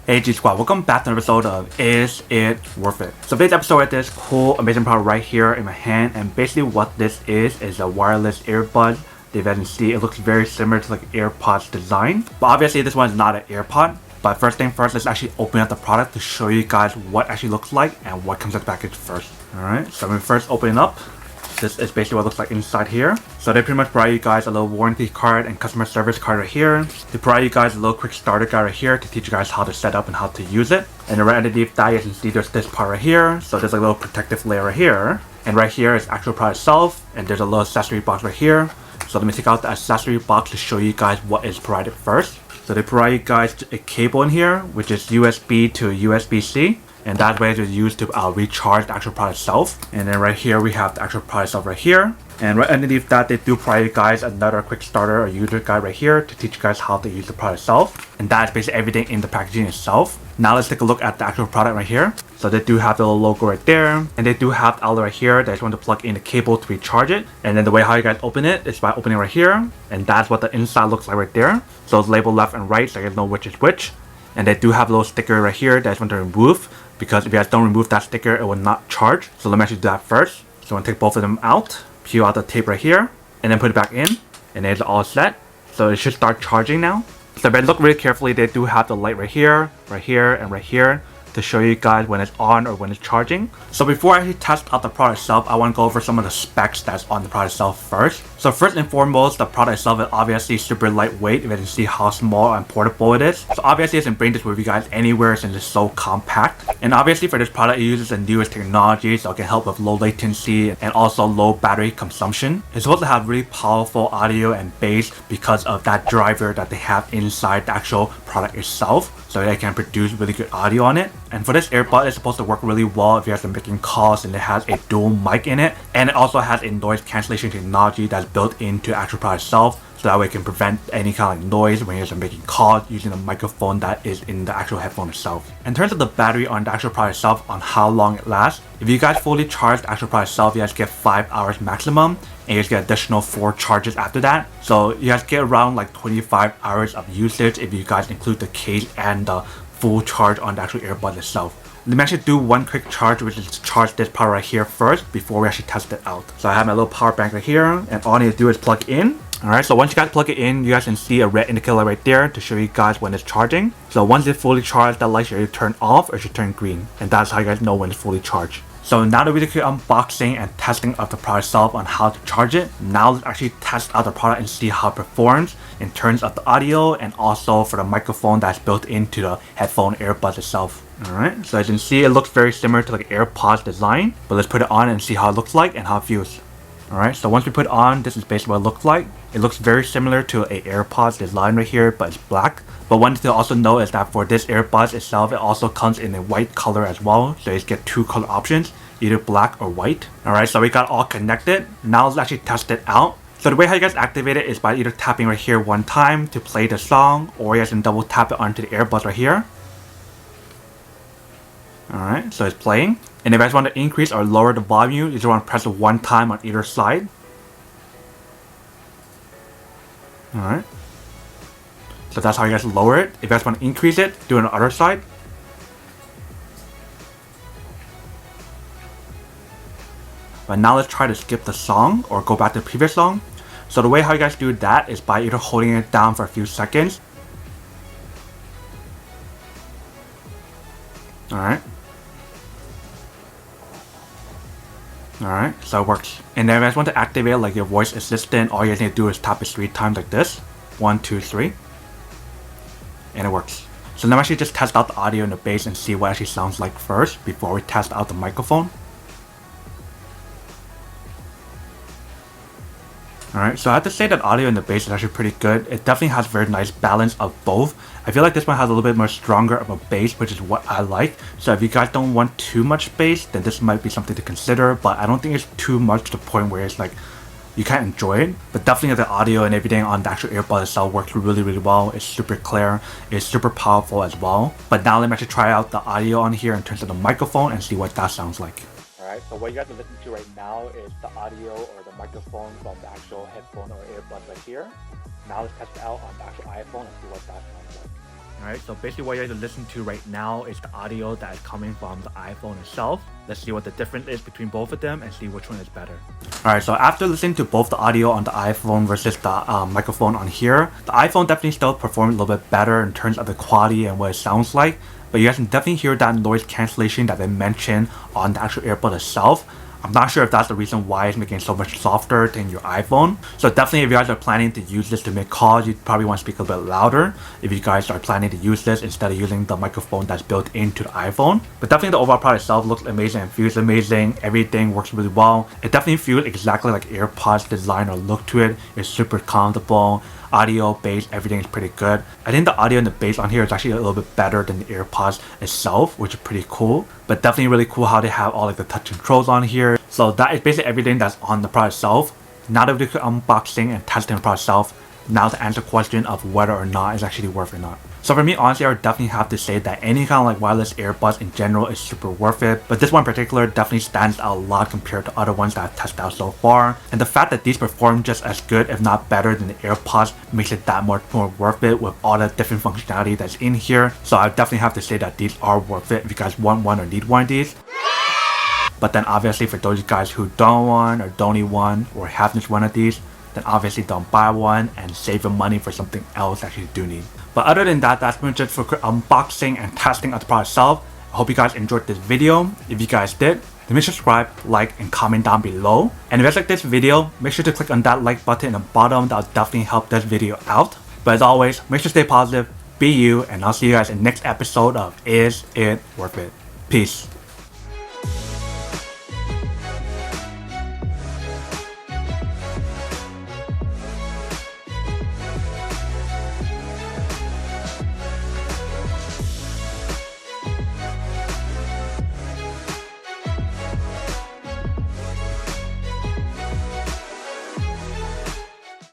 Hey G Squad, welcome back to an episode of Is It Worth It? So today's episode is this cool, amazing product right here in my hand, and basically what this is a wireless earbud. If you guys can see, it looks very similar to like AirPods design, but obviously this one is not an AirPod. But first thing first, let's actually open up the product to show you guys what it actually looks like and what comes in the package first. Alright, so when we first open it up, this is basically what it looks like inside here. So they pretty much provide you guys a little warranty card and customer service card right here. They provide you guys a little quick starter guide right here to teach you guys how to set up and how to use it. And right underneath that, you can see there's this part right here. So there's a little protective layer right here. And right here is actual product itself. And there's a little accessory box right here. So let me take out the accessory box to show you guys what is provided first. So they provide you guys a cable in here, which is USB to USB-C. And that way it's used to recharge the actual product itself. And then right here we have the actual product itself right here. And right underneath that, they do provide you guys another quick starter or user guide right here to teach you guys how to use the product itself. And that's basically everything in the packaging itself. Now let's take a look at the actual product right here. So they do have the little logo right there. And they do have the outlet right here that you want to plug in the cable to recharge it. And then the way how you guys open it is by opening right here. And that's what the inside looks like right there. So it's labeled left and right so you guys know which is which. And they do have a little sticker right here that you want to remove, because if you guys don't remove that sticker, it will not charge. So let me actually do that first. So I'm going to take both of them out, peel out the tape right here, and then put it back in. And it's all set. So it should start charging now. So if I look really carefully, they do have the light right here, and right here to show you guys when it's on or when it's charging. So before I actually test out the product itself, I want to go over some of the specs that's on the product itself first. So first and foremost, the product itself is obviously super lightweight. If you can see how small and portable it is. So obviously it can bring this with you guys anywhere since it's so compact. And obviously for this product, it uses the newest technology, so it can help with low latency and also low battery consumption. It's supposed to have really powerful audio and bass because of that driver that they have inside the actual product itself. So they can produce really good audio on it. And for this earbud, it's supposed to work really well if you guys are making calls, and it has a dual mic in it. And it also has a noise cancellation technology that's built into the actual product itself. So that way it can prevent any kind of noise when you're making calls using the microphone that is in the actual headphone itself. In terms of the battery on the actual product itself, on how long it lasts, if you guys fully charge the actual product itself, you guys get 5 hours maximum. And you guys get additional 4 charges after that. So you guys get around like 25 hours of usage if you guys include the case and the full charge on the actual earbud itself. Let me actually do one quick charge, which is to charge this part right here first before we actually test it out. So I have my little power bank right here, and all I need to do is plug it in. Alright, so once you guys plug it in, you guys can see a red indicator right there to show you guys when it's charging. So once it's fully charged, that light should either turn off or should turn green. And that's how you guys know when it's fully charged. So now that we did the unboxing and testing of the product itself on how to charge it, now let's actually test out the product and see how it performs in terms of the audio and also for the microphone that's built into the headphone earbuds itself. Alright, so as you can see, it looks very similar to like AirPods design, but let's put it on and see how it looks like and how it feels. Alright, so once we put it on, this is basically what it looks like. It looks very similar to a AirPods design right here, but it's black. But one thing to also know is that for this earbuds itself, it also comes in a white color as well. So you get 2 color options, either black or white. Alright, so we got all connected. Now let's actually test it out. So the way how you guys activate it is by either tapping right here one time to play the song, or you guys can double tap it onto the earbuds right here. Alright, so it's playing. And if you guys want to increase or lower the volume, you just want to press it one time on either side. Alright. So that's how you guys lower it. If you guys want to increase it, do it on the other side. But now let's try to skip the song or go back to the previous song. So the way how you guys do that is by either holding it down for a few seconds. Alright. Alright, so it works. And then if you guys want to activate like your voice assistant, all you guys need to do is tap it 3 times like this. 1, 2, 3. And it works. So now actually just test out the audio and the bass and see what it actually sounds like first before we test out the microphone. Alright, so I have to say that audio and the bass is actually pretty good. It definitely has a very nice balance of both. I feel like this one has a little bit more stronger of a bass, which is what I like. So if you guys don't want too much bass, then this might be something to consider. But I don't think it's too much to the point where it's like you can't enjoy it. But definitely the audio and everything on the actual earbud itself works really, really well. It's super clear. It's super powerful as well. But now let me actually try out the audio on here in terms of the microphone and see what that sounds like. Alright, so what you guys are listening to right now is the audio or the microphone from the actual headphone or earbud right here. Now let's test it out on the actual iPhone and see what that sounds like. Alright, so basically what you're listening to right now is the audio that is coming from the iPhone itself. Let's see what the difference is between both of them and see which one is better. Alright, so after listening to both the audio on the iPhone versus the microphone on here, the iPhone definitely still performs a little bit better in terms of the quality and what it sounds like, but you guys can definitely hear that noise cancellation that they mentioned on the actual earbud itself. I'm not sure if that's the reason why it's making it so much softer than your iPhone. So definitely if you guys are planning to use this to make calls, you probably want to speak a bit louder if you guys are planning to use this instead of using the microphone that's built into the iPhone. But definitely the overall product itself looks amazing and feels amazing. Everything works really well. It definitely feels exactly like AirPods design or look to it. It's super comfortable. Audio, bass, everything is pretty good. I think the audio and the bass on here is actually a little bit better than the AirPods itself, which is pretty cool. But definitely really cool how they have all like the touch controls on here. So that is basically everything that's on the product itself. Now that we could unboxing and testing the product itself, now to answer the question of whether or not it's actually worth it or not. So for me, honestly, I would definitely have to say that any kind of like wireless earbuds in general is super worth it. But this one in particular definitely stands out a lot compared to other ones that I've tested out so far. And the fact that these perform just as good, if not better than the AirPods, makes it that much more worth it with all the different functionality that's in here. So I definitely have to say that these are worth it if you guys want one or need one of these. But then obviously for those guys who don't want or don't need one or have just one of these, then obviously don't buy one and save your money for something else that you do need. But other than that, that's pretty much it for unboxing and testing of the product itself. I hope you guys enjoyed this video. If you guys did, then make sure to subscribe, like, and comment down below. And if you guys like this video, make sure to click on that like button in the bottom. That'll definitely help this video out. But as always, make sure to stay positive, be you, and I'll see you guys in the next episode of Is It Worth It? Peace.